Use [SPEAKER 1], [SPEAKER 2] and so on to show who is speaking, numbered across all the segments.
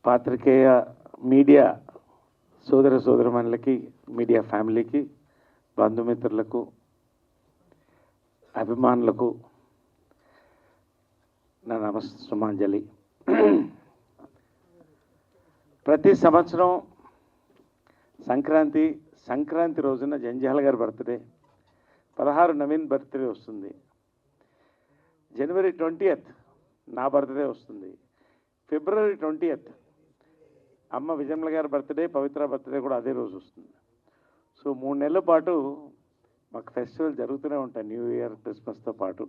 [SPEAKER 1] పాత్రికేయ media సోదరమణులకి, media ఫ్యామిలీకి, బంధుమిత్రులకు, అభిమానులకు నా నమస్సుమాంజలి. ప్రతి సంవత్సరం సంక్రాంతి రోజున జంజాల గారి బర్త్డే, 16 నవీన్ బర్త్డే వస్తుంది. జనవరి 20th నా బర్త్డే వస్తుంది. ఫిబ్రవరి 20th అమ్మ విజయమ్మ గారి బర్త్డే, పవిత్ర బర్త్డే కూడా అదే రోజు వస్తుంది. సో 3 నెలల పాటు మాకు ఫెస్టివల్ జరుగుతూనే ఉంటాయి, న్యూ ఇయర్, క్రిస్మస్తో పాటు.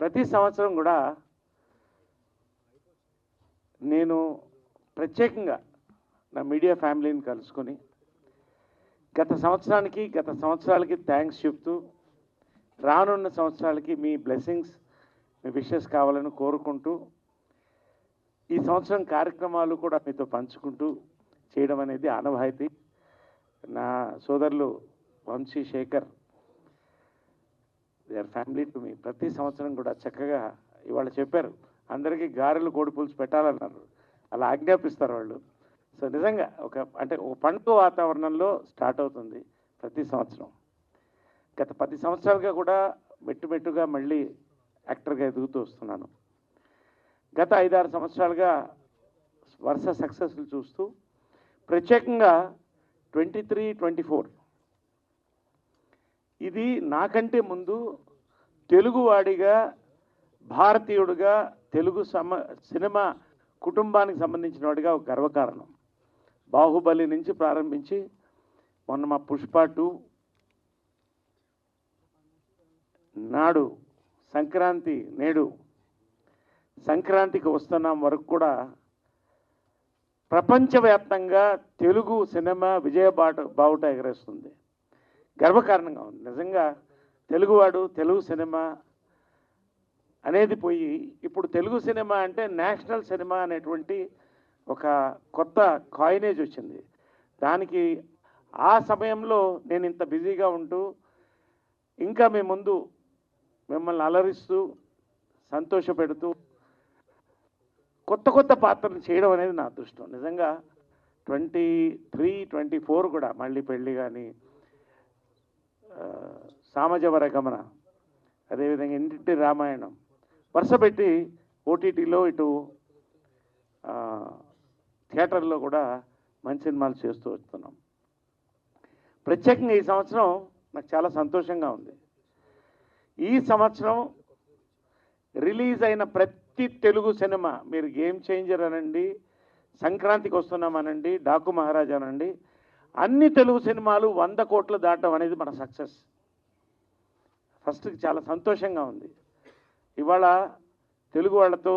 [SPEAKER 1] ప్రతి సంవత్సరం కూడా నేను ప్రత్యేకంగా నా మీడియా ఫ్యామిలీని కలుసుకొని గత సంవత్సరాలకి థ్యాంక్స్ చెప్తూ, రానున్న సంవత్సరాలకి మీ బ్లెస్సింగ్స్, మీ విషెస్ కావాలని కోరుకుంటూ, ఈ సంవత్సరం కార్యక్రమాలు కూడా మీతో పంచుకుంటూ చేయడం అనేది ఆనవాయితీ. నా సోదరులు Vamshi, Shekhar, they are family to me. ప్రతి సంవత్సరం కూడా చక్కగా ఇవాళ చెప్పారు, అందరికీ గారెలు, కోడి పులుసు పెట్టాలన్నారు. అలా ఆజ్ఞాపిస్తారు వాళ్ళు. సో నిజంగా ఒక పండుగ వాతావరణంలో స్టార్ట్ అవుతుంది ప్రతి సంవత్సరం. గత 10 సంవత్సరాలుగా కూడా మెట్టుగా మళ్ళీ యాక్టర్గా ఎదుగుతూ వస్తున్నాను. గత 5-6 సంవత్సరాలుగా వరుస సక్సెస్లు చూస్తూ, ప్రత్యేకంగా 23, 24 ఇది నాకంటే ముందు తెలుగువాడిగా, భారతీయుడిగా, తెలుగు సినిమా కుటుంబానికి సంబంధించిన వాడిగా ఒక గర్వకారణం. బాహుబలి నుంచి ప్రారంభించి మొన్న మా పుష్ప 2, నాడు నేడు సంక్రాంతికి వస్తున్నాం వరకు కూడా ప్రపంచవ్యాప్తంగా తెలుగు సినిమా బావుట ఎగరేస్తుంది. గర్వకారణంగా ఉంది. నిజంగా తెలుగువాడు, తెలుగు సినిమా అనేది పోయి ఇప్పుడు తెలుగు సినిమా అంటే నేషనల్ సినిమా అనేటువంటి ఒక కొత్త కాయినేజ్ వచ్చింది. దానికి ఆ సమయంలో నేను ఇంత బిజీగా ఉంటూ, ఇంకా మీ ముందు మిమ్మల్ని అలరిస్తూ, సంతోషపెడుతూ కొత్త పాత్రలు చేయడం అనేది నా అదృష్టం. నిజంగా 23, 24 కూడా మళ్ళీ పెళ్ళి కానీ, సామజవర గమన, అదేవిధంగా ఇంటింటి రామాయణం, వరుస పెట్టి ఓటీటీలో, ఇటు థియేటర్లో కూడా మంచి సినిమాలు చేస్తూ వస్తున్నాం. ప్రత్యేకంగా ఈ సంవత్సరం నాకు చాలా సంతోషంగా ఉంది. ఈ సంవత్సరం రిలీజ్ అయిన ప్రతి తెలుగు సినిమా, మీరు గేమ్ చేంజర్ అనండి, సంక్రాంతికి వస్తున్నామనండి, డాకు మహారాజా అనండి, అన్ని తెలుగు సినిమాలు 100 కోట్లు దాటం అనేది మన సక్సెస్. ఫస్ట్కి చాలా సంతోషంగా ఉంది. ఇవాళ తెలుగు వాళ్ళతో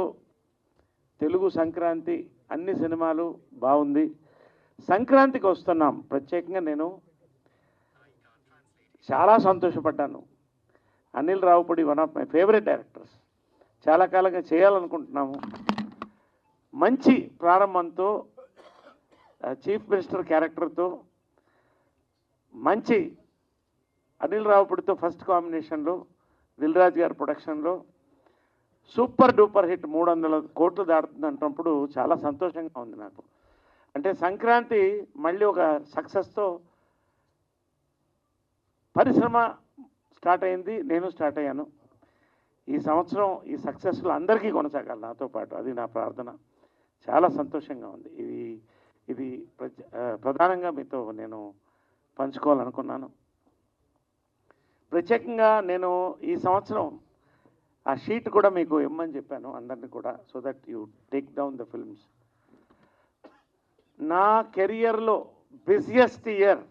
[SPEAKER 1] తెలుగు సంక్రాంతి అన్ని సినిమాలు బాగుంది. సంక్రాంతికి వస్తున్నాం ప్రత్యేకంగా నేను చాలా సంతోషపడ్డాను. Anil Ravipudi one of my favourite directors. చాలా కాలంగా చేయాలనుకుంటున్నాము. మంచి ప్రారంభంతో, చీఫ్ మినిస్టర్ క్యారెక్టర్తో, మంచి అనిల్ రావుపూడితో ఫస్ట్ కాంబినేషన్లో, దిల్ రాజు గారి ప్రొడక్షన్లో సూపర్ డూపర్ హిట్ 300 కోట్లు దాటుతుంది అంటున్నప్పుడు చాలా సంతోషంగా ఉంది నాకు. అంటే సంక్రాంతి మళ్ళీ ఒక సక్సెస్తో పరిశ్రమ స్టార్ట్ అయింది, నేను స్టార్ట్ అయ్యాను. ఈ సంవత్సరం ఈ సక్సెస్లు అందరికీ కొనసాగాలి నాతో పాటు, అది నా ప్రార్థన. చాలా సంతోషంగా ఉంది. ఇది ప్రధానంగా మీతో నేను పంచుకోవాలనుకున్నాను. ప్రత్యేకంగా నేను ఈ సంవత్సరం ఆ షీట్ కూడా మీకు ఇమ్మని చెప్పాను అందరినీ కూడా, so that you take down the films. నా కెరియర్లో బిజియెస్ట్ ఇయర్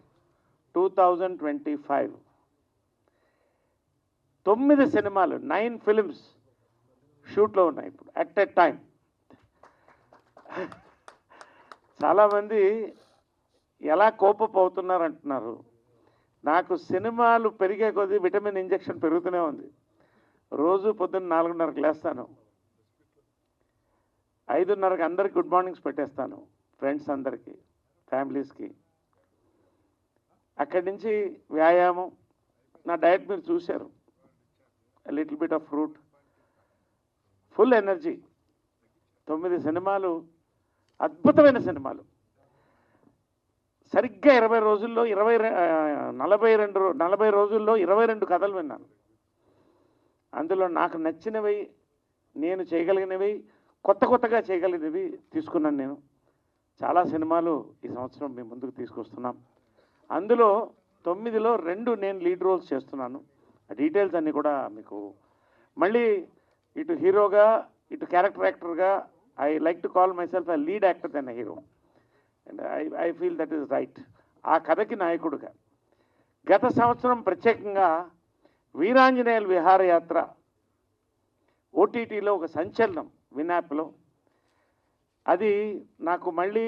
[SPEAKER 1] 2025. 9 సినిమాలు, 9 ఫిల్మ్స్ షూట్లో ఉన్నాయి ఇప్పుడు అట్ ఎ టైం. చాలామంది ఎలా కోపప్ అవుతున్నారు అంటున్నారు. నాకు సినిమాలు పెరిగే కొద్దీ విటమిన్ ఇంజెక్షన్ పెరుగుతూనే ఉంది. రోజు పొద్దున్న 4:30కి లేస్తాను, 5:30కి అందరికి గుడ్ మార్నింగ్స్ పెట్టేస్తాను, ఫ్రెండ్స్ అందరికీ, ఫ్యామిలీస్కి. అక్కడి నుంచి వ్యాయామం, నా డయట్ మీరు చూశారు, little bit of fruit, full energy. 9 సినిమాలు, అద్భుతమైన సినిమాలు. సరిగ్గా 20 రోజుల్లో 40 రోజుల్లో 22 కథలు విన్నాను. అందులో నాకు నచ్చినవి, నేను చేయగలిగినవి, కొత్తగా చేయగలిగినవి తీసుకున్నాను నేను. చాలా సినిమాలు ఈ సంవత్సరం మీ ముందుకు తీసుకొస్తున్నాం. అందులో 9లో 2 నేను లీడ్ రోల్స్ చేస్తున్నాను. ఆ డీటెయిల్స్ అన్నీ కూడా మీకు మళ్ళీ ఇటు హీరోగా, ఇటు క్యారెక్టర్ యాక్టర్గా I like to call my self a lead actor then a hero. And I feel that is right. ఆ కథకి నాయకుడుగా గత సంవత్సరం ప్రత్యేకంగా వీరాంజనేయుల విహారయాత్ర ఓటీటీలో ఒక సంచలనం, వినాప్లో. అది నాకు మళ్ళీ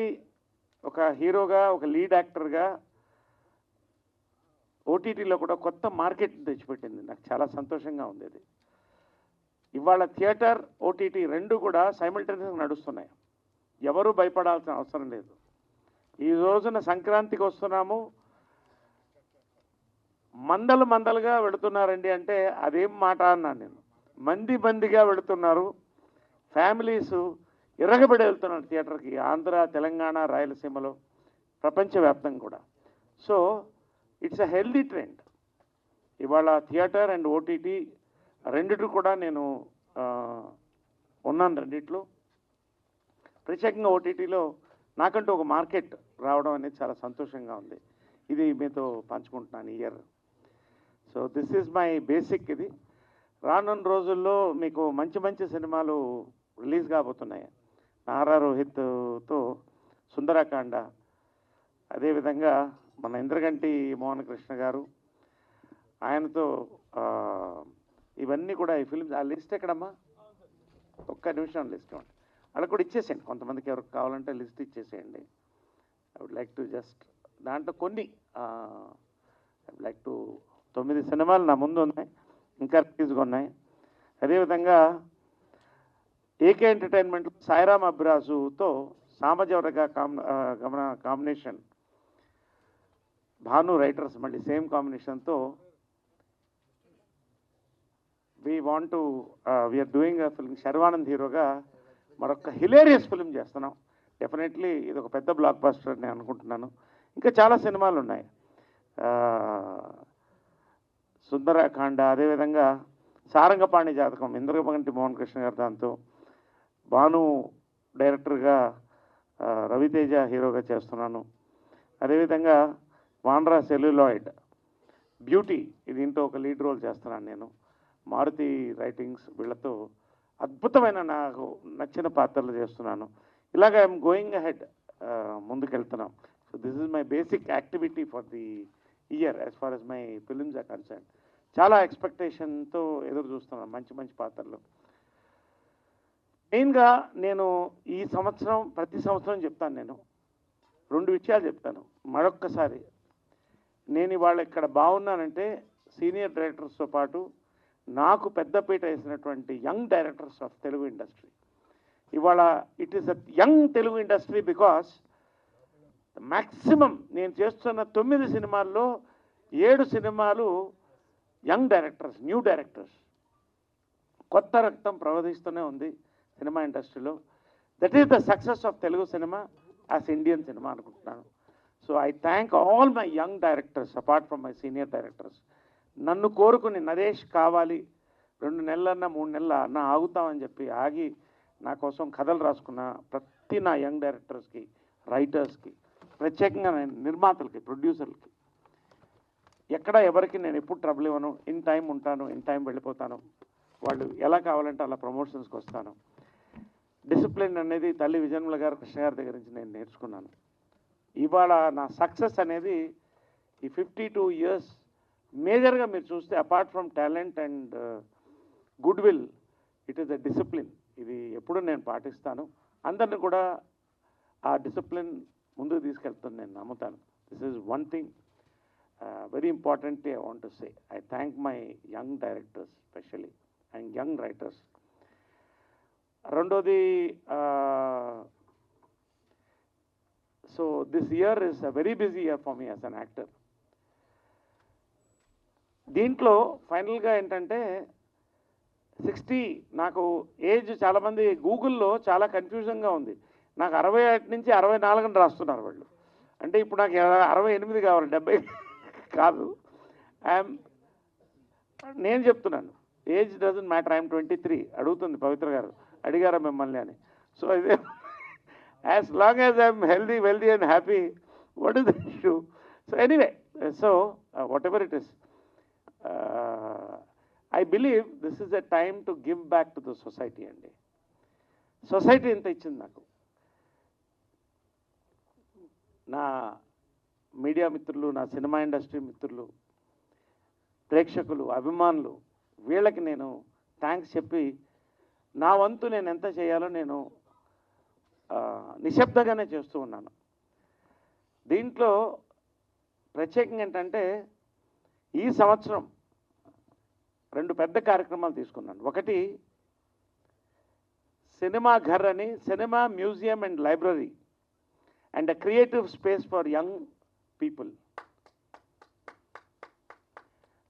[SPEAKER 1] ఒక హీరోగా, ఒక లీడ్ యాక్టర్గా ఓటీటీలో కూడా కొత్త మార్కెట్ తెచ్చిపెట్టింది. నాకు చాలా సంతోషంగా ఉంది అది. ఇవాళ థియేటర్, ఓటీటీ 2 కూడా సైమల్టేనియస్గా నడుస్తున్నాయి. ఎవరూ భయపడాల్సిన అవసరం లేదు. ఈ రోజున సంక్రాంతికి వస్తున్నాము, మందలుగా వెళుతున్నారండి అంటే అదేం మాట అన్నాను నేను. మందిగా వెళుతున్నారు. ఫ్యామిలీసు ఇరగబడి వెళ్తున్నారు థియేటర్కి. ఆంధ్ర, తెలంగాణ, రాయలసీమలో, ప్రపంచవ్యాప్తంగా కూడా. So it's a healthy trend. ఇవాళ థియేటర్ అండ్ ఓటీటీ రెండిటి కూడా నేను ఉన్నాను. రెండిట్లో ప్రత్యేకంగా ఓటీటీలో నాకంటూ ఒక మార్కెట్ రావడం అనేది చాలా సంతోషంగా ఉంది. ఇది మీతో పంచుకుంటున్నాను ఈ year. So this is my basic. ఇది రానున్న రోజుల్లో మీకు మంచి సినిమాలు రిలీజ్ కాబోతున్నాయి. నారా రోహిత్తో సుందరకాండ, అదేవిధంగా మన ఇంద్రగంటి మోహన్ కృష్ణ గారు, ఆయనతో ఇవన్నీ కూడా ఈ ఫిల్మ్స్. ఆ లిస్ట్ ఎక్కడమ్మా? ఒక్క నిమిషం లిస్ట్ ఇవ్వండి. వాళ్ళకి కూడా ఇచ్చేసేయండి. కొంతమందికి ఎవరికి కావాలంటే లిస్ట్ ఇచ్చేసేయండి. I would like to just దాంట్లో కొన్ని ఐ వుడ్ లైక్ టు 9 సినిమాలు నా ముందు ఉన్నాయి, ఇంకా రిలీజ్గా ఉన్నాయి. అదేవిధంగా ఏకే ఎంటర్టైన్మెంట్ సాయిరామ్ అబ్రాజుతో సామజవరగా కాంబినేషన్, భాను రైటర్స్ మళ్ళీ సేమ్ కాంబినేషన్తో we're doing a film. Sharwanand హీరోగా మరొక హిలేరియస్ ఫిల్మ్ చేస్తున్నాం. డెఫినెట్లీ ఇది ఒక పెద్ద బ్లాక్ బస్టర్ నేను అనుకుంటున్నాను. ఇంకా చాలా సినిమాలు ఉన్నాయి. సుందరకాండ, అదేవిధంగా సారంగపాణి జాతకం, ఇంద్రగంటి మోహన్ కృష్ణ గారు, దాంతో భాను డైరెక్టర్గా, రవితేజ హీరోగా చేస్తున్నాను. అదేవిధంగా వాండ్రా సెల్యులాయిడ్, బ్యూటీ, దీంతో ఒక లీడ్ రోల్ చేస్తున్నాను నేను. మారుతి రైటింగ్స్ వీళ్ళతో అద్భుతమైన నాకు నచ్చిన పాత్రలు చేస్తున్నాను. ఇలాగ ఐఎమ్ గోయింగ్ అహెడ్, ముందుకెళ్తున్నాం. So this is my basic activity for the year as far as my films are concern. చాలా ఎక్స్పెక్టేషన్తో ఎదురు చూస్తున్నాను మంచి పాత్రలు. మెయిన్గా నేను ఈ సంవత్సరం, ప్రతి సంవత్సరం చెప్తాను, నేను 2 విషయాలు చెప్తాను. మరొక్కసారి నేను ఇవాళ ఇక్కడ బాగున్నానంటే సీనియర్ డైరెక్టర్స్తో పాటు నాకు పెద్దపీట వేసినటువంటి young directors of Telugu industry. ఇవాళ it is a young Telugu industry because maximum నేను చేస్తున్న 9 సినిమాల్లో 7 సినిమాలు యంగ్ డైరెక్టర్స్, న్యూ డైరెక్టర్స్. కొత్త రక్తం ప్రవహిస్తూనే ఉంది సినిమా ఇండస్ట్రీలో. That is the success of Telugu cinema as Indian cinema అనుకుంటున్నాను. So I thank all my young directors apart from my senior directors. నన్ను కోరుకుని నరేష్ కావాలి 2 నెలలన్నా 3 నెలల అన్న ఆగుతామని చెప్పి ఆగి నా కోసం కథలు రాసుకున్న ప్రతి నా యంగ్ డైరెక్టర్స్కి, రైటర్స్కి, ప్రత్యేకంగా నేను నిర్మాతలకి, ప్రొడ్యూసర్లకి, ఎక్కడ ఎవరికి నేను ఎప్పుడు ట్రబుల్ ఇవ్వను. ఇన్ టైం ఉంటాను, ఇన్ టైం వెళ్ళిపోతాను. వాళ్ళు ఎలా కావాలంటే అలా ప్రమోషన్స్కి వస్తాను. డిసిప్లిన్ అనేది తల్లి విజయన్మల గారు, కృష్ణ గారి దగ్గర నుంచి నేను నేర్చుకున్నాను. ఇవాళ నా సక్సెస్ అనేది ఈ 52 years మేజర్గా మీరు చూస్తే apart from talent and good will, it is a discipline. ఇది ఎప్పుడు నేను పాటిస్తాను. అందరిని కూడా ఆ డిసిప్లిన్ ముందుకు తీసుకెళ్తాను నేను నమ్ముతాను. This is one thing very important I want to say. I thank my young directors specially and young writers. రెండోది, so this year is a very busy year for me as an actor. దీంట్లో ఫైనల్గా ఏంటంటే 60 నాకు age చాలామంది గూగుల్లో చాలా కన్ఫ్యూజన్గా ఉంది. నాకు 61 నుంచి 64 అని రాస్తున్నారు వాళ్ళు. అంటే ఇప్పుడు నాకు 68 కావాలి, 70 కాదు. ఐఎమ్ నేను చెప్తున్నాను, ఏజ్ డజంట్ మ్యాటర్. ఐఎమ్ 23. అడుగుతుంది పవిత్ర గారు, అడిగారా మిమ్మల్ని అని. సో ఇదే as long as I'm healthy, wealthy and happy, what is the issue? So anyway, so what ever it is, I believe this is a time to give back to the society అండి. Society ఎంత ఇచ్చింది నాకు. నా media మిత్రులు, నా cinema industry మిత్రులు, ప్రేక్షకులు, అభిమానులు, వీళ్ళకి నేను థ్యాంక్స్ చెప్పి నా వంతు నేను ఎంత చేయాలో నేను నిశ్శబ్దంగానే చేస్తూ ఉన్నాను. దీంట్లో ప్రత్యేకంగా ఏంటంటే ఈ సంవత్సరం 2 పెద్ద కార్యక్రమాలు తీసుకున్నాను. ఒకటి సినిమా ఘర్ అని, cinema museum and library and a creative space for young people.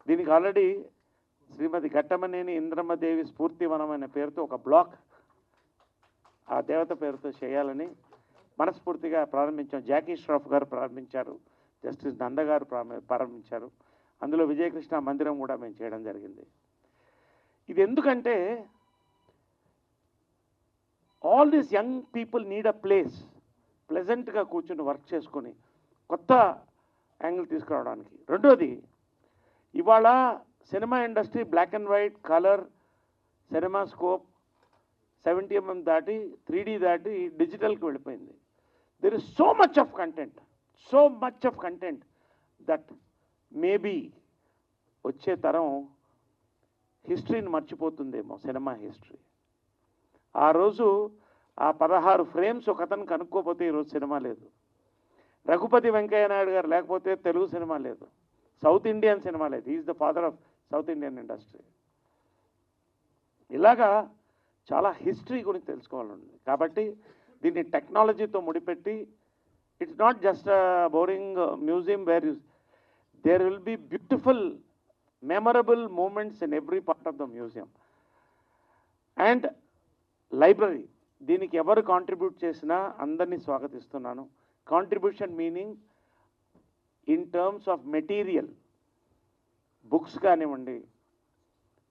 [SPEAKER 1] దీనికి ఆల్రెడీ శ్రీమతి ఘట్టమనేని ఇంద్రమ్మదేవి స్ఫూర్తివనం అనే పేరుతో ఒక బ్లాక్ ఆ దేవత పేరుతో చేయాలని మనస్ఫూర్తిగా ప్రారంభించాం. జాకీ ష్రాఫ్ గారు ప్రారంభించారు, జస్టిస్ నంద గారు ప్రారంభించారు. అందులో విజయకృష్ణ మందిరం కూడా మేము చేయడం జరిగింది. ఇది ఎందుకంటే all these young people need a place, ప్లెజెంట్గా కూర్చొని వర్క్ చేసుకొని కొత్త యాంగిల్ తీసుకురావడానికి. రెండోది, ఇవాళ cinema industry black and white, colour, cinema scope 70mm దాటి 3D దాటి డిజిటల్కి వెళ్ళిపోయింది. There is so much of content that maybe వచ్చే తరం హిస్టరీని మర్చిపోతుందేమో, సినిమా హిస్టరీ. ఆ రోజు ఆ 16 ఫ్రేమ్స్ ఒక అతను కనుక్కోపోతే ఈరోజు సినిమా లేదు. రఘుపతి వెంకయ్య నాయుడు గారు లేకపోతే తెలుగు సినిమా లేదు, సౌత్ ఇండియన్ సినిమా లేదు. Is the father of south Indian industry. ఇలాగా చాలా హిస్టరీ గురించి తెలుసుకోవాలండి. కాబట్టి దీన్ని టెక్నాలజీతో ముడిపెట్టి, it's not just boring museum where there will be beautiful memorable moments in every part of the museum. And library, దీనికి ఎవరు కాంట్రిబ్యూట్ చేసినా అందరినీ స్వాగతిస్తున్నాను. Contribution meaning in terms of material, books కానివ్వండి,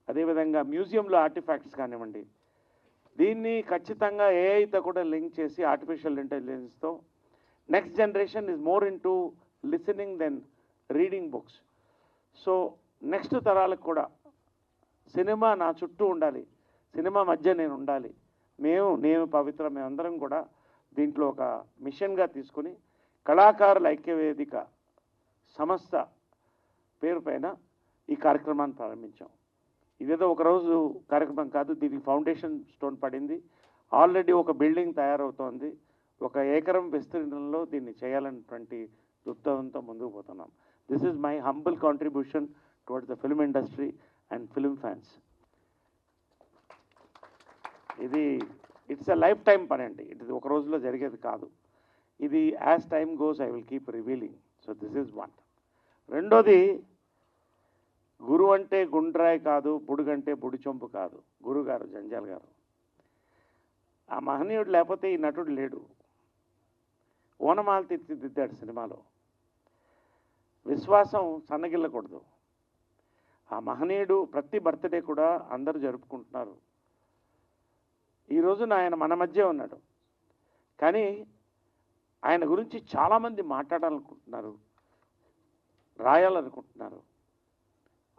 [SPEAKER 1] అదేవిధంగా మ్యూజియంలో ఆర్టిఫాక్ట్స్ కానివ్వండి. దీన్ని ఖచ్చితంగా ఏఐతో కూడా లింక్ చేసి ఆర్టిఫిషియల్ ఇంటెలిజెన్స్తో next generation is more into listening then reading books. So next తరాలకు కూడా సినిమా నా చుట్టూ ఉండాలి, సినిమా మధ్య నేను ఉండాలి. నేను పవిత్ర మేమందరం కూడా దీంట్లో ఒక మిషన్గా తీసుకుని కళాకారుల ఐక్యవేదిక సంస్థ పేరు పైన ఈ కార్యక్రమాన్ని ప్రారంభించాం. ఇదేదో ఒకరోజు కార్యక్రమం కాదు, దీనికి ఫౌండేషన్ స్టోన్ పడింది. ఆల్రెడీ ఒక బిల్డింగ్ తయారవుతోంది. 1 ఎకరం విస్తీర్ణంలో దీన్ని చేయాలన్నటువంటి దృక్పథంతో ముందుకు పోతున్నాం. This is my humble contribution towards the film industry and film fans. ఇది ఇట్స్ ఎ లైఫ్ టైం పని అండి. ఇది ఒక రోజులో జరిగేది కాదు. ఇది as time goes I will keep revealing. So this is one. రెండోది, గురు అంటే గుండ్రాయి కాదు, బుడుగంటే బుడి చొంపు కాదు. గురుగారు, జంజాల్ గారు, ఆ మహనీయుడు లేకపోతే ఈ నటుడు లేడు. ఓనమాలు తీర్చిదిద్దాడు సినిమాలో. విశ్వాసం సన్నగిల్లకూడదు. ఆ మహనీయుడు ప్రతి బర్త్డే కూడా అందరూ జరుపుకుంటున్నారు. ఈ రోజున ఆయన మన మధ్య ఉన్నాడు. కానీ ఆయన గురించి చాలామంది మాట్లాడాలనుకుంటున్నారు, రాయాలనుకుంటున్నారు.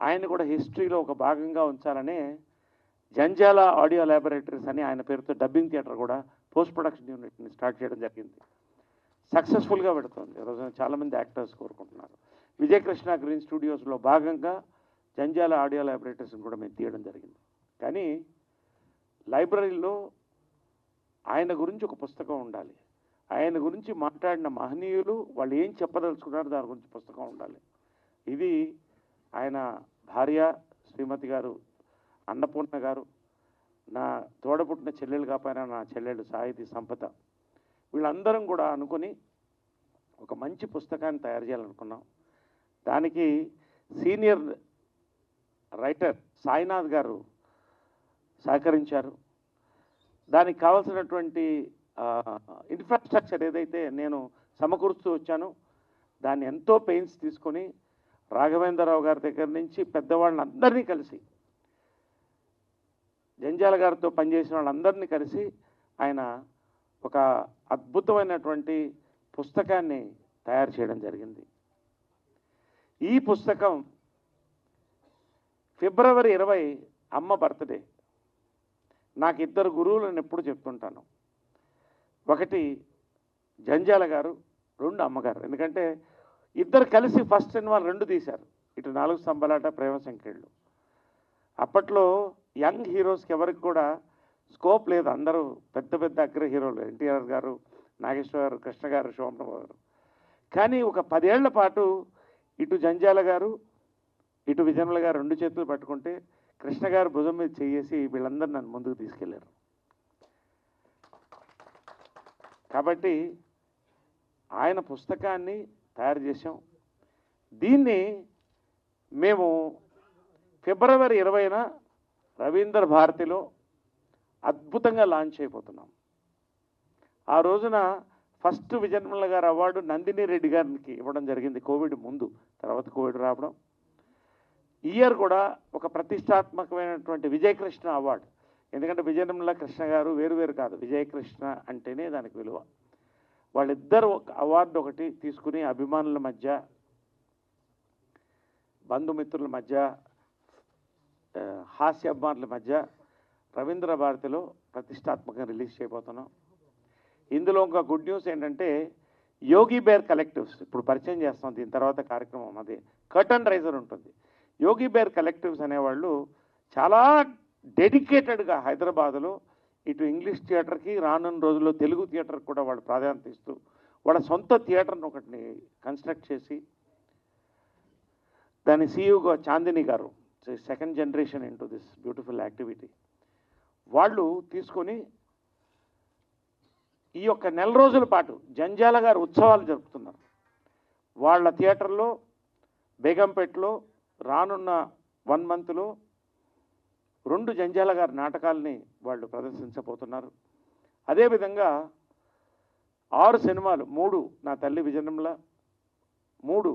[SPEAKER 1] ఆయన కూడా హిస్టరీలో ఒక భాగంగా ఉంచాలనే జంజాల ఆడియో ల్యాబొరేటరీస్ అని ఆయన పేరుతో డబ్బింగ్ థియేటర్ కూడా, పోస్ట్ ప్రొడక్షన్ యూనిట్ని స్టార్ట్ చేయడం జరిగింది. సక్సెస్ఫుల్గా పెడుతుంది. ఈరోజు చాలామంది యాక్టర్స్ కోరుకుంటున్నారు. విజయకృష్ణ గ్రీన్ స్టూడియోస్లో భాగంగా జంజాల ఆడియో ల్యాబొరేటరీస్ని కూడా మేము తీయడం జరిగింది. కానీ లైబ్రరీలో ఆయన గురించి ఒక పుస్తకం ఉండాలి. ఆయన గురించి మాట్లాడిన మహనీయులు వాళ్ళు ఏం చెప్పదలుచుకున్నారో దాని గురించి పుస్తకం ఉండాలి. ఇది ఆయన భార్య శ్రీమతి గారు అన్నపూర్ణ గారు, నా తోడపుట్టిన చెల్లెలు కాకపోయినా నా చెల్లెలు సాహితీ సంపద, వీళ్ళందరం కూడా అనుకుని ఒక మంచి పుస్తకాన్ని తయారు చేయాలనుకున్నాం. దానికి సీనియర్ రైటర్ సాయినాథ్ గారు సహకరించారు. దానికి కావాల్సినటువంటి ఇన్ఫ్రాస్ట్రక్చర్ ఏదైతే నేను సమకూరుస్తూ వచ్చానో దాన్ని ఎంతో పెయిన్స్ తీసుకొని రాఘవేంద్రరావు గారి దగ్గర నుంచి పెద్దవాళ్ళందరినీ కలిసి, జంజాల గారితో పనిచేసిన వాళ్ళందరినీ కలిసి ఆయన ఒక అద్భుతమైనటువంటి పుస్తకాన్ని తయారు చేయడం జరిగింది. ఈ పుస్తకం ఫిబ్రవరి 20 అమ్మ బర్త్డే. నాకు 2 గురువులను ఎప్పుడు చెప్తుంటాను. ఒకటి జంజాల గారు, 2 అమ్మగారు. ఎందుకంటే ఇద్దరు కలిసి ఫస్ట్ సినిమా 2 తీశారు. ఇటు 4 స్తంభాలాట, ప్రేమ సంఖ్యలు. అప్పట్లో యంగ్ హీరోస్కి ఎవరికి కూడా స్కోప్ లేదు. అందరూ పెద్ద పెద్ద అగ్ర హీరోలు, ఎన్టీఆర్ గారు, నాగేశ్వర గారు, కృష్ణ గారు, శోభన గారు. కానీ ఒక 10 ఏళ్ల పాటు ఇటు జంజాల గారు, ఇటు విజయనుల గారు 2 చేతులు పట్టుకుంటే కృష్ణ గారు భుజం మీద చేసి వీళ్ళందరూ నన్ను ముందుకు తీసుకెళ్లారు. కాబట్టి ఆయన పుస్తకాన్ని తయారు చేశాం. దీన్ని మేము ఫిబ్రవరి 20న రవీంద్ర భారతిలో అద్భుతంగా లాంచ్ అయిపోతున్నాం. ఆ రోజున ఫస్ట్ విజయనిర్మల గారు అవార్డు నందిని రెడ్డి గారికి ఇవ్వడం జరిగింది. కోవిడ్ ముందు, తర్వాత కోవిడ్ రావడం. ఇయర్ కూడా ఒక ప్రతిష్టాత్మకమైనటువంటి విజయకృష్ణ అవార్డు. ఎందుకంటే విజయనిర్మల కృష్ణ గారు వేరు వేరు కాదు, విజయకృష్ణ అంటేనే దానికి విలువ. వాళ్ళిద్దరు ఒక అవార్డు ఒకటి తీసుకుని అభిమానుల మధ్య, బంధుమిత్రుల మధ్య, హాస్య అభిమానుల మధ్య రవీంద్ర భారతిలో ప్రతిష్టాత్మకంగా రిలీజ్ చేయబోతున్నాం. ఇందులో ఇంకా గుడ్ న్యూస్ ఏంటంటే యోగి బేర్ కలెక్టివ్స్ ఇప్పుడు పరిచయం చేస్తాం. దీని తర్వాత కార్యక్రమం అది కర్టన్ రైజర్ ఉంటుంది. యోగి బేర్ కలెక్టివ్స్ అనేవాళ్ళు చాలా డెడికేటెడ్గా హైదరాబాదులో ఇటు ఇంగ్లీష్ థియేటర్కి, రానున్న రోజుల్లో తెలుగు థియేటర్కి కూడా వాళ్ళు ప్రాధాన్యత ఇస్తూ వాళ్ళ సొంత థియేటర్ని ఒకటిని కన్స్ట్రక్ట్ చేసి దాని సీఈఓగా చాందిని గారు, second generation into this beautiful activity, వాళ్ళు తీసుకొని ఈ యొక్క 4 రోజుల పాటు జంజాల గారు ఉత్సవాలు జరుపుతున్నారు. వాళ్ళ థియేటర్లో బేగంపేటలో రానున్న 1 మంత్లో 2 జంజాల గారి నాటకాలని వాళ్ళు ప్రదర్శించబోతున్నారు. అదేవిధంగా 6 సినిమాలు, 3 నా తల్లి విజయనిర్మల, 3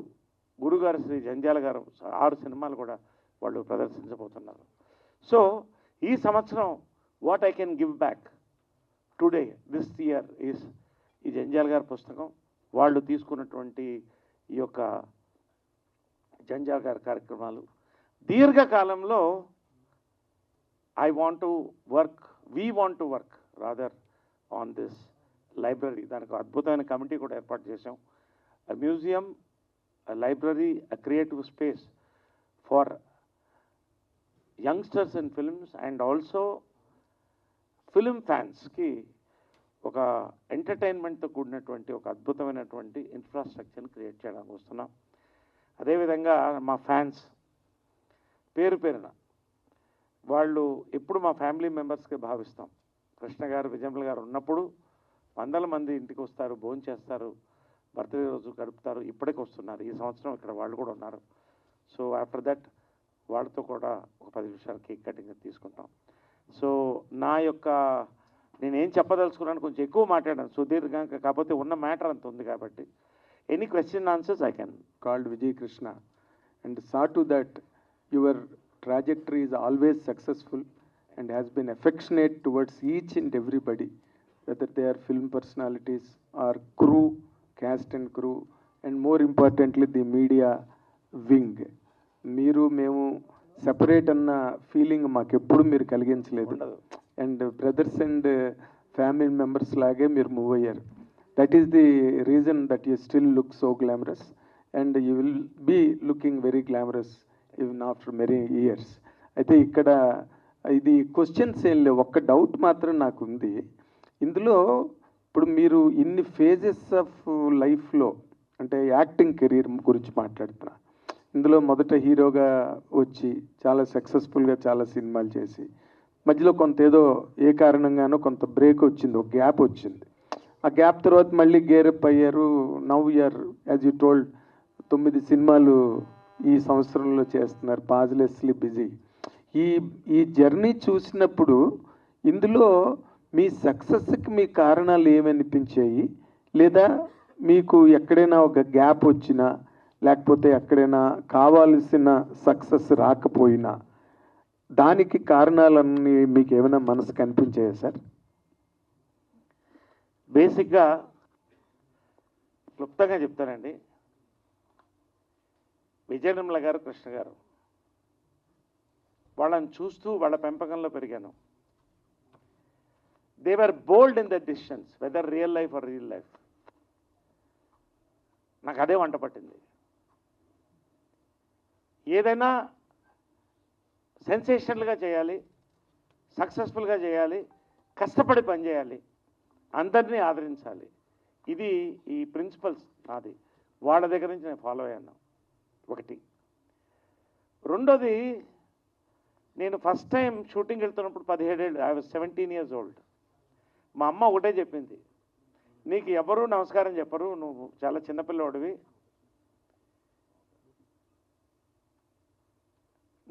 [SPEAKER 1] గురుగారు శ్రీ జంజాల గారు, 6 సినిమాలు కూడా వాళ్ళు ప్రదర్శించబోతున్నారు. సో ఈ సంవత్సరం what I can give back today this year is ఈ జంజాల గారి పుస్తకం, వాళ్ళు తీసుకున్నటువంటి ఈ యొక్క జంజాల గారి కార్యక్రమాలు. దీర్ఘకాలంలో I want to work, we want to work rather on this library. దానికి అద్భుతమైన కమిటీ కూడా ఏర్పాటు చేశాం. A museum, a library, a creative space for youngsters in films and also film fansకి ఒక ఎంటర్టైన్మెంట్తో కూడినటువంటి ఒక అద్భుతమైనటువంటి ఇన్ఫ్రాస్ట్రక్చర్ని క్రియేట్ చేయడానికి వస్తున్నాం. అదేవిధంగా మా ఫ్యాన్స్ పేరు పేరున వాళ్ళు ఎప్పుడు మా ఫ్యామిలీ మెంబర్స్కి భావిస్తాం. కృష్ణ గారు, విజయనిర్మల గారు ఉన్నప్పుడు 100 మంది ఇంటికి వస్తారు, భోజనం చేస్తారు, బర్త్డే రోజు గడుపుతారు. ఇప్పటికి వస్తున్నారు. ఈ సంవత్సరం ఇక్కడ వాళ్ళు కూడా ఉన్నారు. సో ఆఫ్టర్ దట్ వాళ్ళతో కూడా ఒక 10 నిమిషాలు కేక్ కటింగ్ తీసుకుంటాం. సో నా యొక్క నేనేం చెప్పదలుచుకున్నాను, కొంచెం ఎక్కువ మాట్లాడాను సుదీర్ఘంగా, కాకపోతే ఉన్న మ్యాటర్ అంత ఉంది కాబట్టి any question answers I can.
[SPEAKER 2] Called Vijay Krishna and saw to that your trajectory is always successful and has been affectionate towards each and everybody, whether they are film personalities or crew, cast and crew, and more importantly the media wing. మీరు మేము separate అన్న feeling మాకెప్పుడు మీరు కలిగించలేదు. And brothers and family members లాగే మీరు move అయ్యారు. That is the reason that you still look so glamorous and you will be looking very glamorous even after many years. అయితే ఇక్కడ ఇది క్వశ్చన్స్ ఏం లేవు, ఒక్క డౌట్ మాత్రం నాకు ఉంది. ఇందులో ఇప్పుడు మీరు ఇన్ని ఫేజెస్ ఆఫ్ లైఫ్లో అంటే యాక్టింగ్ కెరీర్ గురించి మాట్లాడుతున్నా. ఇందులో మొదట హీరోగా వచ్చి చాలా సక్సెస్ఫుల్గా చాలా సినిమాలు చేసి మధ్యలో కొంత ఏదో ఏ కారణంగానో కొంత బ్రేక్ వచ్చింది, ఒక గ్యాప్ వచ్చింది. ఆ గ్యాప్ తర్వాత మళ్ళీ గేరప్ అయ్యారు. Now you are as you told 9 సినిమాలు ఈ సంవత్సరంలో చేస్తున్నారు, పాజిలెస్లీ బిజీ. ఈ ఈ జర్నీ చూసినప్పుడు ఇందులో మీ సక్సెస్కి మీ కారణాలు ఏమనిపించాయి, లేదా మీకు ఎక్కడైనా ఒక గ్యాప్ వచ్చినా, లేకపోతే ఎక్కడైనా కావాల్సిన సక్సెస్ రాకపోయినా దానికి కారణాలన్నీ మీకు ఏమైనా మనసు కనిపించాయా సార్?
[SPEAKER 1] బేసిక్గా క్లుప్తంగా చెప్తానండి. విజయ నిర్మల గారు, కృష్ణ గారు, వాళ్ళని చూస్తూ వాళ్ళ పెంపకంలో పెరిగాను. They were bold in the decisions, whether real life or real life. నాకు అదే వంట పట్టింది. ఏదైనా సెన్సేషనల్గా చేయాలి, సక్సెస్ఫుల్గా చేయాలి, కష్టపడి పనిచేయాలి, అందరినీ ఆదరించాలి. ఇది ఈ ప్రిన్సిపల్స్ నాది. వాళ్ళ దగ్గర నుంచి నేను ఫాలో అయ్యాను. ఒకటి. రెండోది, నేను ఫస్ట్ టైం షూటింగ్ వెళ్తున్నప్పుడు 17 ఏళ్ళు, ఐ వాజ్ 17 years old. మా అమ్మ ఒకటే చెప్పింది, నీకు ఎవరు నమస్కారం చెప్పరు, నువ్వు చాలా చిన్నపిల్లవాడివి,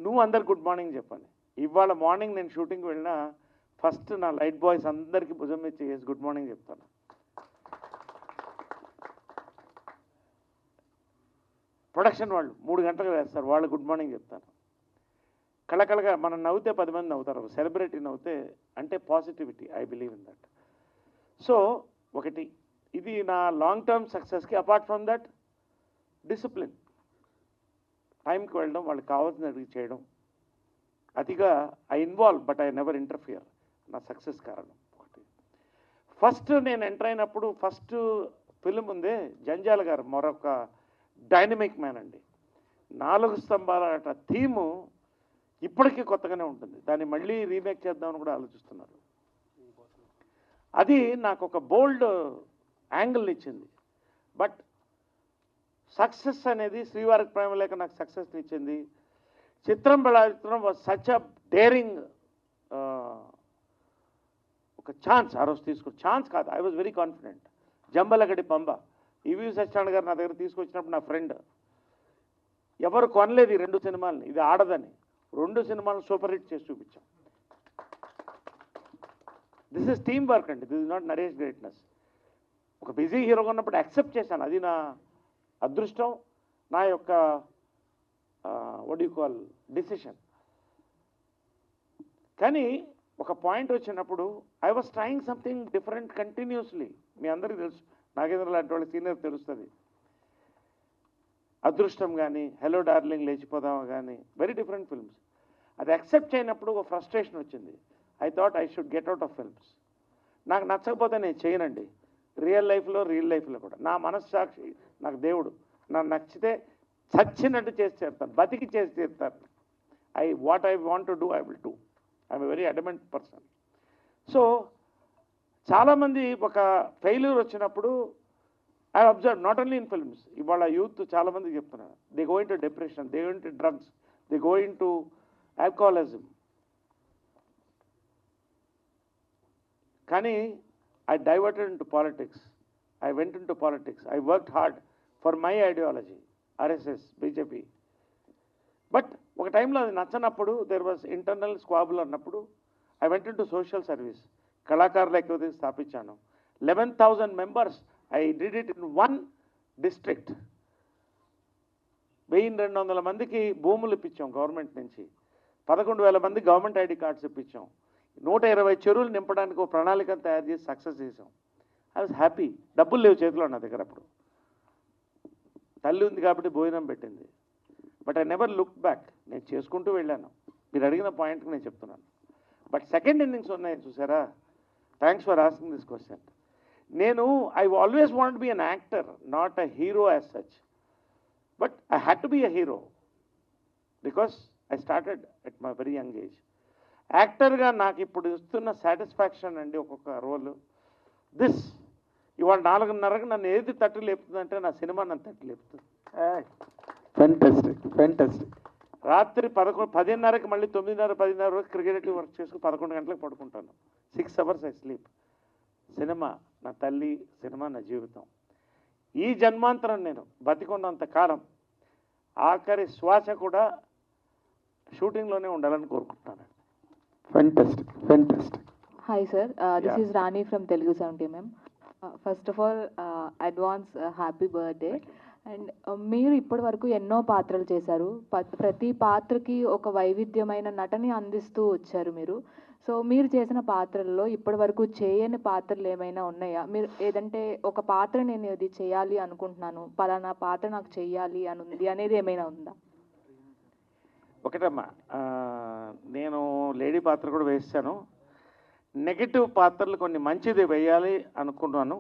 [SPEAKER 1] నువ్వు అందరు గుడ్ మార్నింగ్ చెప్పాలి. ఇవాళ మార్నింగ్ నేను షూటింగ్కి వెళ్ళినా ఫస్ట్ నా లైట్ బాయ్స్ అందరికీ భుజం మీద చేసి గుడ్ మార్నింగ్ చెప్తాను. ప్రొడక్షన్ వాళ్ళు 3 గంటలకు వేస్తారు, వాళ్ళు గుడ్ మార్నింగ్ చెప్తాను. కళకళగా మనం నవ్వుతే 10 మంది నవ్వుతారు. సెలబ్రిటీ నవ్వుతే అంటే positivity. I believe in that. So ఒకటి, ఇది నా లాంగ్ టర్మ్ సక్సెస్కి. Apart from that, discipline. టైంకి వెళ్ళడం, వాళ్ళకి కావాల్సినది చేయడం. అతిగా I involve, but I never interfere. నా సక్సెస్ కారణం ఒకటి. ఫస్ట్ నేను ఎంటర్ అయినప్పుడు ఫస్ట్ ఫిలిం ఉందే, జంజాల గారు మరొక డైనమిక్ మ్యాన్ అండి. 4 స్తంభాల ఆట థీము ఇప్పటికీ కొత్తగానే ఉంటుంది. దాన్ని మళ్ళీ రీమేక్ చేద్దామని కూడా ఆలోచిస్తున్నారు. అది నాకు ఒక బోల్డ్ యాంగిల్ ఇచ్చింది. బట్ సక్సెస్ అనేది శ్రీవారికి ప్రేమ లేక నాకు సక్సెస్ని ఇచ్చింది. చిత్రం బెళాచిత్రం వాజ్ సచ్ అ డేరింగ్ ఒక ఛాన్స్. ఆ రోజు తీసుకున్న ఛాన్స్ కాదు, I was very confident. జంబలగడి Pamba, ఈవి సత్యనారాయణ గారు నా దగ్గర తీసుకొచ్చినప్పుడు నా ఫ్రెండ్, ఎవరు కొనలేదు ఈ 2 సినిమాలని, ఇది ఆడదని 2 సినిమాలను సూపర్ హిట్ చేసి చూపించాం. దిస్ ఇస్ టీమ్ వర్క్ అండి, this is not Naresh greatness. ఒక బిజీ హీరోగా ఉన్నప్పుడు యాక్సెప్ట్ చేశాను, అది నా అదృష్టం, నా యొక్క వాట్ యు కాల్ డిసిషన్. కానీ ఒక పాయింట్ వచ్చినప్పుడు I was trying something different continuously. మీ అందరికీ తెలుసు, నాగేంద్ర లాంటి వాళ్ళ సీనియర్ తెలుస్తుంది. అదృష్టం కానీ, హలో డార్లింగ్, లేచిపోదామా కానీ, వెరీ డిఫరెంట్ ఫిల్మ్స్. అది యాక్సెప్ట్ చేయనప్పుడు ఒక ఫ్రస్ట్రేషన్ వచ్చింది. I thought I should get out of films. నాకు నచ్చకపోతే నేను చేయనండి. రియల్ లైఫ్లో, రియల్ లైఫ్లో కూడా నా మనస్సాక్షి, నాకు దేవుడు, నాకు నచ్చితే చచ్చినట్టు చేసి చేస్తాను, బతికి చేసి చేస్తాను. What I want to do I will do. I'm a very adamant person. So చాలామంది ఒక ఫెయిల్యూర్ వచ్చినప్పుడు I observe, not only in films, ఇవాళ యూత్ చాలామంది చెప్తున్నారు, they go in to depression, they go in to drugs, they go in to alcoholism. కానీ I diverted into politics. I went into politics. I worked hard for my ideology, RSS, BJP. But ఒక టైంలో అది నచ్చనప్పుడు, there was internal స్క్వాబుల్ అన్నప్పుడు I went into social service. కళాకారుల ఎక్కువ స్థాపించాను. 11,000 members. I did it in one district. 1,200 మందికి భూములు ఇప్పించాం government నుంచి. 11,000 మంది గవర్నమెంట్ ఐడి కార్డ్స్ ఇప్పించాం. 120 చెరువులు నింపడానికి ఒక ప్రణాళికను తయారు చేసి సక్సెస్ చేసాం. I was happy. డబ్బులు లేవు చేతిలో నా దగ్గర అప్పుడు. తల్లి ఉంది కాబట్టి భోజనం పెట్టింది. But I never look back. నేను చేసుకుంటూ వెళ్ళాను. మీరు అడిగిన పాయింట్కి నేను చెప్తున్నాను. బట్ సెకండ్ ఇన్నింగ్స్ ఉన్నాయి చూసారా. Thanks for asking this question. నేను I always want be an actor, not a hero as such. But I had to be a hero because I started at my very young age. యాక్టర్గా నాకు ఇప్పుడు ఇస్తున్న satisfaction అండి ఒక్కొక్క రోలు this. ఇవాళ 4:30కి నన్ను ఏది తట్టు లేపుతుందంటే నా సినిమా నన్ను తట్టు లేపుతుంది.
[SPEAKER 2] Fantastic, fantastic.
[SPEAKER 1] రాత్రి 10:30కి మళ్ళీ 9:30, 10:30 వరకు క్రికెట్ వర్క్ చేసుకుని 11 గంటలకు పడుకుంటాను. 6 hours ఐ స్లీప్. సినిమా నా తల్లి, సినిమా నా జీవితం. ఈ జన్మాంతరం నేను బతికున్నంత కాలం ఆఖరి శ్వాస కూడా షూటింగ్లోనే ఉండాలని కోరుకుంటున్నాను.
[SPEAKER 2] Fantastic.
[SPEAKER 3] Hi sir, this
[SPEAKER 1] Yeah.
[SPEAKER 3] is Rani from Telugu 70 ma'am. First of all, advance happy birthday. And మీరు ఇప్పటి వరకు ఎన్నో పాత్రలు చేశారు. ప్రతి పాత్రకి ఒక వైవిధ్యమైన నటని అందిస్తూ వచ్చారు మీరు. సో మీరు చేసిన పాత్రల్లో ఇప్పటి వరకు చేయని పాత్రలు ఏమైనా ఉన్నాయా? మీరు ఏదంటే ఒక పాత్ర నేను ఇది చేయాలి అనుకుంటున్నాను, పలానా పాత్ర నాకు చెయ్యాలి అని ఉంది అనేది ఏమైనా ఉందా?
[SPEAKER 1] ఒకటమ్మా, నేను లేడీ పాత్ర కూడా వేసాను. నెగటివ్ పాత్రలు కొన్ని మంచిది వేయాలి అనుకున్నాను.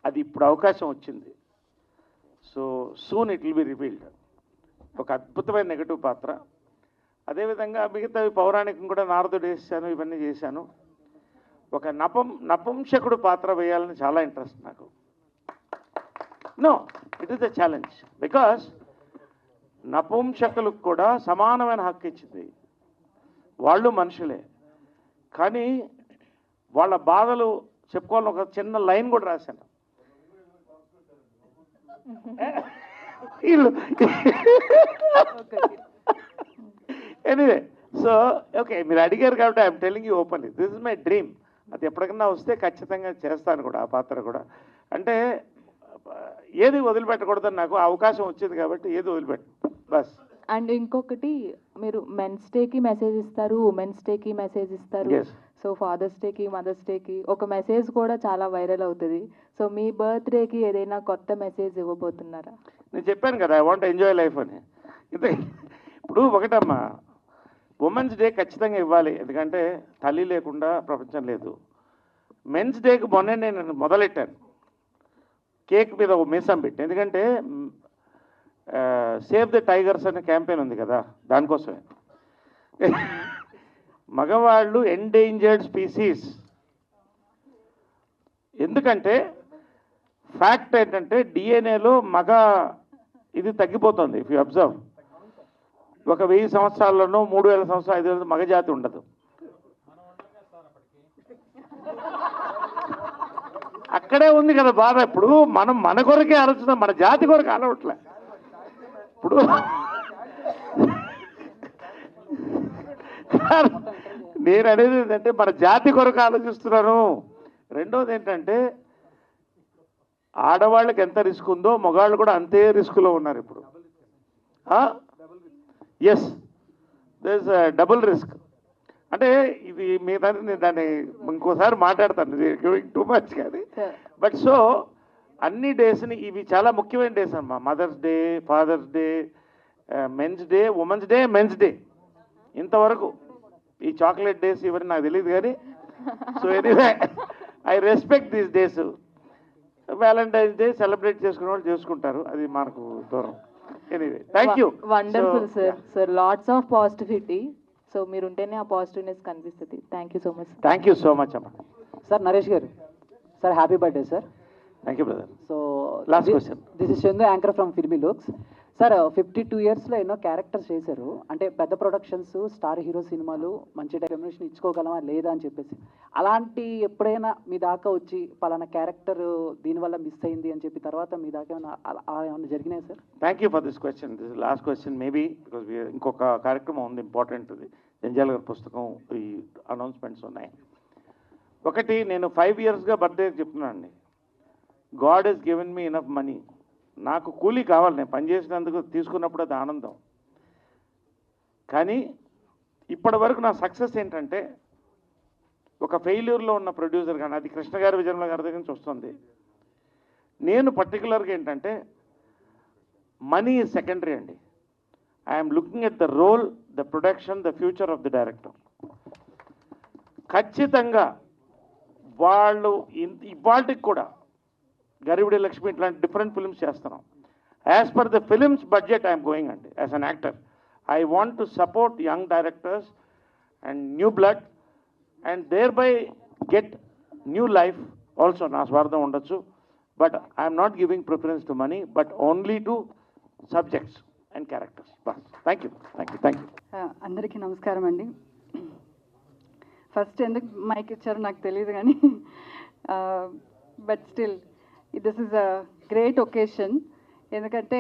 [SPEAKER 1] అది ఇప్పుడు అవకాశం వచ్చింది. So soon it will be revealed. ఒక అద్భుతమైన నెగటివ్ పాత్ర. అదేవిధంగా మిగతావి పౌరాణికం కూడా నారదుడు వేసాను, ఇవన్నీ చేశాను. ఒక నపుంసకుడు పాత్ర వేయాలని చాలా ఇంట్రెస్ట్ నాకు. No, it is the challenge. Because నపుంసకులకు కూడా సమానమైన హక్కు ఇచ్చింది. వాళ్ళు మనుషులే, కానీ వాళ్ళ బాధలు చెప్పుకోవాలని ఒక చిన్న లైన్ కూడా రాశాను. వీళ్ళు ఎనీవే, సో ఓకే, మీరు అడిగారు కాబట్టి I'm telling you openly, this is my dream. అది ఎప్పటికన్నా వస్తే ఖచ్చితంగా చేస్తాను కూడా ఆ పాత్ర కూడా. అంటే ఏది వదిలిపెట్టకూడదని నాకు అవకాశం వచ్చింది కాబట్టి ఏది వదిలిపెట్టు బస్.
[SPEAKER 3] అండ్ ఇంకొకటి, మీరు మెన్స్ డేకి మెసేజ్ ఇస్తారు, ఉమెన్స్ డేకి మెసేజ్ ఇస్తారు.
[SPEAKER 1] Yes.
[SPEAKER 3] సో ఫాదర్స్ డేకి, మదర్స్ డేకి ఒక మెసేజ్ కూడా చాలా వైరల్ అవుతుంది. సో మీ బర్త్డేకి ఏదైనా కొత్త మెసేజ్ ఇవ్వబోతున్నారా?
[SPEAKER 1] నేను చెప్పాను కదా, ఐ వాంట్ ఎంజాయ్ లైఫ్ అని. ఇప్పుడు ఒకటమ్మా, ఉమెన్స్ డే ఖచ్చితంగా ఇవ్వాలి, ఎందుకంటే తల్లి లేకుండా ప్రపంచం లేదు. మెన్స్ డేకి మొన్నే నేను మొదలెట్టాను, కేక్ మీద ఒక మీసం పెట్టి. ఎందుకంటే సేవ్ ద టైగర్స్ అనే క్యాంపెయిన్ ఉంది కదా, దానికోసమే. మగవాళ్ళు ఎండేంజర్డ్ స్పీసీస్. ఎందుకంటే ఫ్యాక్ట్ ఏంటంటే డిఎన్ఏలో మగ ఇది తగ్గిపోతుంది. ఇఫ్ యూ అబ్జర్వ్, ఒక 1000 సంవత్సరాల్లోనూ 3000 సంవత్సరాలు 5000 మగ జాతి ఉండదు. అక్కడే ఉంది కదా బాధ. ఇప్పుడు మనం మన కొరకే ఆలోచిస్తాం, మన జాతి కొరకు ఆలోచట్లే. ఇప్పుడు నేను అనేది ఏంటంటే మన జాతి కొరకు ఆలోచిస్తున్నాను. రెండోది ఏంటంటే ఆడవాళ్ళకి ఎంత రిస్క్ ఉందో మగవాళ్ళు కూడా అంతే రిస్క్లో ఉన్నారు ఇప్పుడు. Yes, this is double risk. అంటే ఇది మీ నేను దాన్ని ఇంకోసారి మాట్లాడతాను, టూ మచ్ కానీ. బట్ సో అన్ని డేస్ని, ఇవి చాలా ముఖ్యమైన డేస్ అమ్మా. Mother's day, father's day, men's day, women's day, men's day. ఇంతవరకు ఈ చాక్లెట్ డేస్ ఇవన్నీ నాకు తెలియదు కానీ. So anyway, I respect these days. Valentine's day celebrate చేసుకునే వాళ్ళు చేసుకుంటారు, అది మనకు దూరం. Anyway, thank you.
[SPEAKER 3] Wonderful sir. Sir lots of positivity. So మీరు ఉంటేనే ఆ పాజిటివ్నెస్ కనిపిస్తుంది. Thank you so much.
[SPEAKER 1] Thank you so much అమ్మా.
[SPEAKER 4] సార్ నరేష్ గారు, sir happy birthday sir.
[SPEAKER 1] Thank you brother.
[SPEAKER 4] So
[SPEAKER 1] last question.
[SPEAKER 4] This is Chandu, anchor from filmy looks. Sir 52 ఇయర్స్లో ఎన్నో characters చేశారు. అంటే పెద్ద ప్రొడక్షన్స్, స్టార్ హీరో సినిమాలు మంచి రెమ్యునరేషన్ ఇచ్చుకోగలమా లేదా అని చెప్పేసి, అలాంటి ఎప్పుడైనా మీ దాకా వచ్చి పలానా క్యారెక్టర్ దీనివల్ల మిస్ అయింది అని చెప్పి తర్వాత మీ దాకా ఏమైనా అలా ఏమైనా జరిగినాయి sir?
[SPEAKER 1] Thank you for this question. This last question maybe because ఇంకొక కార్యక్రమం ఉంది ఇంపార్టెంట్. జంజాల్ గారి పుస్తకం, ఈ అనౌన్స్మెంట్స్ ఉన్నాయి. ఒకటి, నేను 5 ఇయర్స్గా బర్త్డే చెప్తున్నానండి. God has given me enough money. నాకు కూలీ కావాలి, నేను పనిచేసినందుకు తీసుకున్నప్పుడు అది ఆనందం. కానీ ఇప్పటి వరకు నా సక్సెస్ ఏంటంటే, ఒక ఫెయిల్యూర్లో ఉన్న ప్రొడ్యూసర్ కానీ, అది కృష్ణ గారి, విజయమ్మ గారి దగ్గర నుంచి వస్తుంది. నేను పర్టికులర్గా ఏంటంటే, మనీ ఈజ్ సెకండరీ అండి. I'm looking at the role, the production, the future of the director. ఖచ్చితంగా వాళ్ళు ఇవాళకి కూడా గరివిడి లక్ష్మి ఇట్లాంటి డిఫరెంట్ ఫిల్మ్స్ చేస్తున్నాం. As per the films budget I'm going అండి. As an actor I want to support young directors and new blood and thereby get new life also. నా స్వార్థం ఉండొచ్చు, but I'm not giving preference to money, but only to subjects and characters. Bus. Thank you, thank you, thank you.
[SPEAKER 5] అందరికీ నమస్కారం అండి. First ఎందుకు mic ఇచ్చారో నాకు తెలియదు కానీ, but still this is a great occasion. ఎందుకంటే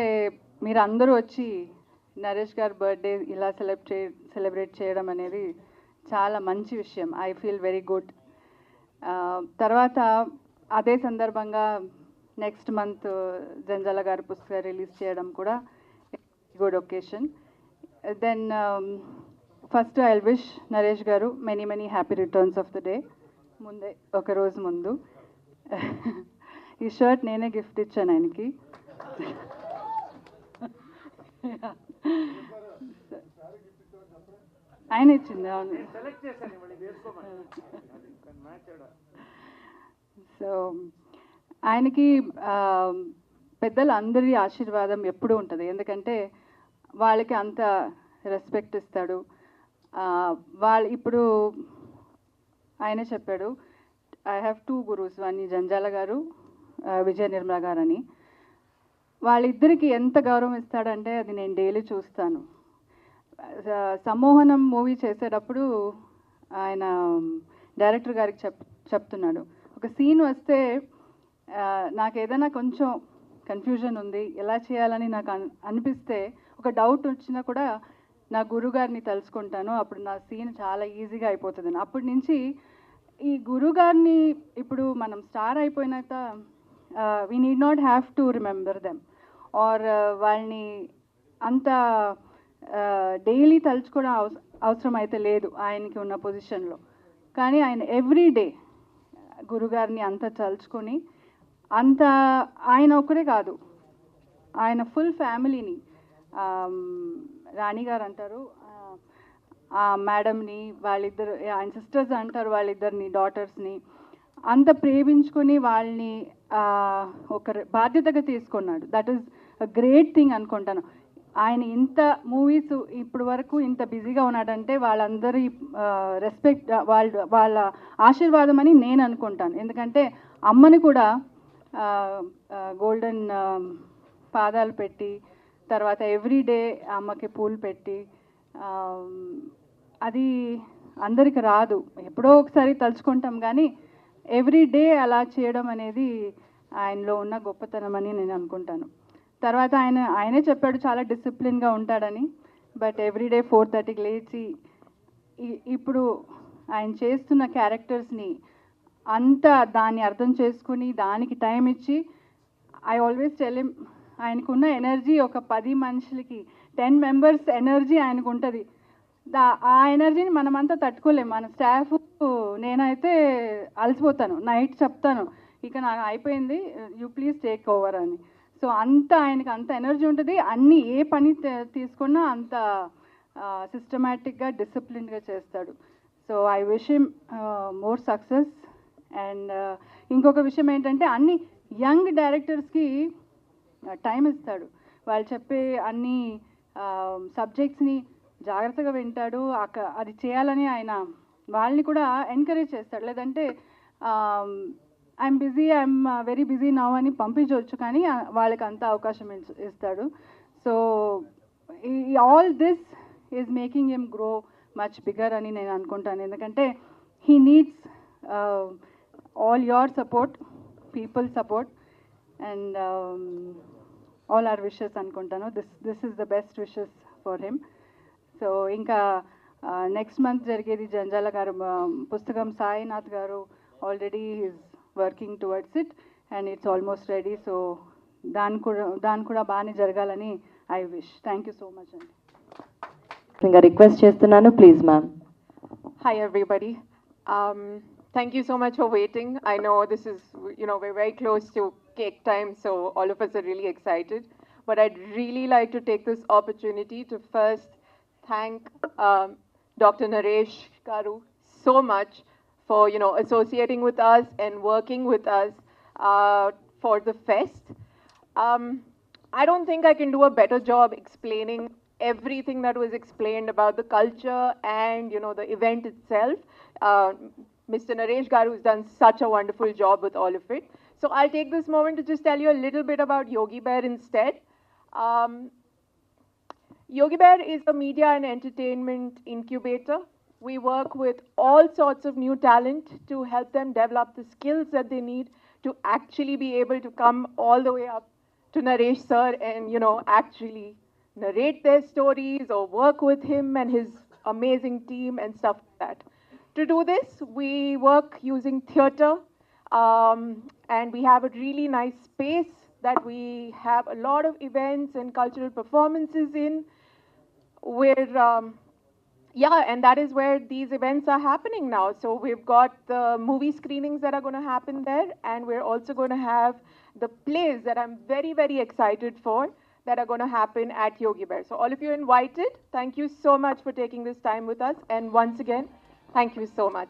[SPEAKER 5] మీరు అందరూ వచ్చి నరేష్ గారి బర్త్డే ఇలా సెలబ్రేట్ చేయడం అనేది చాలా మంచి విషయం. I feel very good. తర్వాత అదే సందర్భంగా నెక్స్ట్ మంత్ జంజాల గారి పుస్తకం రిలీజ్ చేయడం కూడా good occasion. Then first I wish Naresh garu many happy returns of the day. ముందే ఒక రోజు ముందు ఈ షర్ట్ నేనే గిఫ్ట్ ఇచ్చాను ఆయనకి. ఆయన ఇచ్చింది, అవును. సో ఆయనకి పెద్దలు అందరి ఆశీర్వాదం ఎప్పుడూ ఉంటుంది, ఎందుకంటే వాళ్ళకి అంత రెస్పెక్ట్ ఇస్తాడు. వాళ్ళు ఇప్పుడు ఆయనే చెప్పాడు, I have 2 gurus, one Janjala గారు, విజయ నిర్మల గారు అని. వాళ్ళిద్దరికి ఎంత గౌరవం ఇస్తాడంటే అది నేను డైలీ చూస్తాను. సమ్మోహనం మూవీ చేసేటప్పుడు ఆయన డైరెక్టర్ గారికి చెప్తున్నాడు, ఒక సీన్ వస్తే నాకు ఏదైనా కొంచెం కన్ఫ్యూజన్ ఉంది, ఎలా చేయాలని నాకు అనిపిస్తే, ఒక డౌట్ వచ్చినా కూడా నా గురుగారిని తలుచుకుంటాను, అప్పుడు నా సీన్ చాలా ఈజీగా అయిపోతుంది. అప్పటి నుంచి ఈ గురుగారిని ఇప్పుడు మనం స్టార్ అయిపోయినాక we need not have to remember them or వాళ్ళని అంత డైలీ తలుచుకోవడం అవసరం అయితే లేదు ఆయనకి ఉన్న పొజిషన్లో. కానీ ఆయన ఎవ్రీడే గురుగారిని అంత తలుచుకొని, అంత ఆయన ఒక్కరే కాదు, ఆయన ఫుల్ ఫ్యామిలీని, రాణి గారు అంటారు ఆ మేడంని, వాళ్ళిద్దరు ఆయన సిస్టర్స్ అంటారు, వాళ్ళిద్దరిని డాటర్స్ని అంత ప్రేమించుకొని వాళ్ళని ఒక బాధ్యతగా తీసుకున్నాడు. That is a great thing అనుకుంటాను. ఆయన ఇంత మూవీస్ ఇప్పుడు వరకు ఇంత బిజీగా ఉన్నాడంటే వాళ్ళందరి రెస్పెక్ట్, వాళ్ళ ఆశీర్వాదం అని నేను అనుకుంటాను. ఎందుకంటే అమ్మని కూడా గోల్డెన్ పాదాలు పెట్టి, తర్వాత ఎవ్రీడే అమ్మకి పూలు పెట్టి, అది అందరికి రాదు, ఎప్పుడో ఒకసారి తలుచుకుంటాం, కానీ ఎవ్రీడే అలా చేయడం అనేది ఆయనలో ఉన్న గొప్పతనం అని నేను అనుకుంటాను. తర్వాత ఆయనే చెప్పాడు చాలా డిసిప్లిన్గా ఉంటాడని, బట్ ఎవ్రీడే 4:30కి లేచి ఇప్పుడు ఆయన చేస్తున్న క్యారెక్టర్స్ని అంతా దాన్ని అర్థం చేసుకుని దానికి టైం ఇచ్చి, ఐ ఆల్వేస్ టెల్ హిమ్, ఆయనకున్న ఎనర్జీ ఒక 10 మనుషులకి 10 మెంబర్స్ ఎనర్జీ ఆయనకు ఉంటుంది. ఆ ఎనర్జీని మనమంతా తట్టుకోలేము. మన స్టాఫ్, నేనైతే అలసిపోతాను, నైట్ చెప్తాను ఇక నాకు అయిపోయింది, యూ ప్లీజ్ టేక్ ఓవర్ అని. సో అంత ఆయనకి అంత ఎనర్జీ ఉంటుంది, అన్నీ ఏ పని తీసుకున్నా అంత సిస్టమేటిక్గా డిసిప్లిన్గా చేస్తాడు. So I wish him more success. And ఇంకొక విషయం ఏంటంటే అన్ని యంగ్ డైరెక్టర్స్కి టైం ఇస్తాడు. వాళ్ళు చెప్పే అన్ని సబ్జెక్ట్స్ని జాగ్రత్తగా వింటాడు, అది చేయాలని ఆయన వాళ్ళని కూడా ఎంకరేజ్ చేస్తాడు. లేదంటే I'm busy, I'm very busy now అని పంపించవచ్చు, కానీ వాళ్ళకి అంత అవకాశం ఇస్తాడు. So all this is making him grow much bigger అని నేను అనుకుంటాను. ఎందుకంటే he needs all your support, people support, and all our wishes అనుకుంటాను. This is the best wishes for him. So ఇంకా నెక్స్ట్ మంత్ జరిగేది జంజాల గారు పుస్తకం, Sainath garu already is working towards it and it's almost ready. So దాని కూడా బాగానే జరగాలని I wish. Thank you so much అండి.
[SPEAKER 3] ఇంకా రిక్వెస్ట్ చేస్తున్నాను, please ma'am.
[SPEAKER 6] Hi everybody. Thank you so much for waiting. I know this is, we're very close to cake time, so all of us are really excited. But I'd really like to take this opportunity to first thank Dr. Naresh Garu so much for, associating with us and working with us for the fest. I don't think I can do a better job explaining everything that was explained about the culture and the event itself. Mr. Naresh Garu has done such a wonderful job with all of it. So I'll take this moment to just tell you a little bit about Yogi Bear instead. Yogi Bear is a media and entertainment incubator. We work with all sorts of new talent to help them develop the skills that they need to actually be able to come all the way up to Naresh sir and actually narrate their stories or work with him and his amazing team and stuff like that. To do this, we work using theatre, and we have a really nice space that we have a lot of events and cultural performances in, where yeah, and that is where these events are happening now. So we've got the movie screenings that are going to happen there, and we're also going to have the plays that I'm very, very excited for that are going to happen at Yogi Bear. So all of you invited. Thank you so much for taking this time with us. And once again, thank you so much.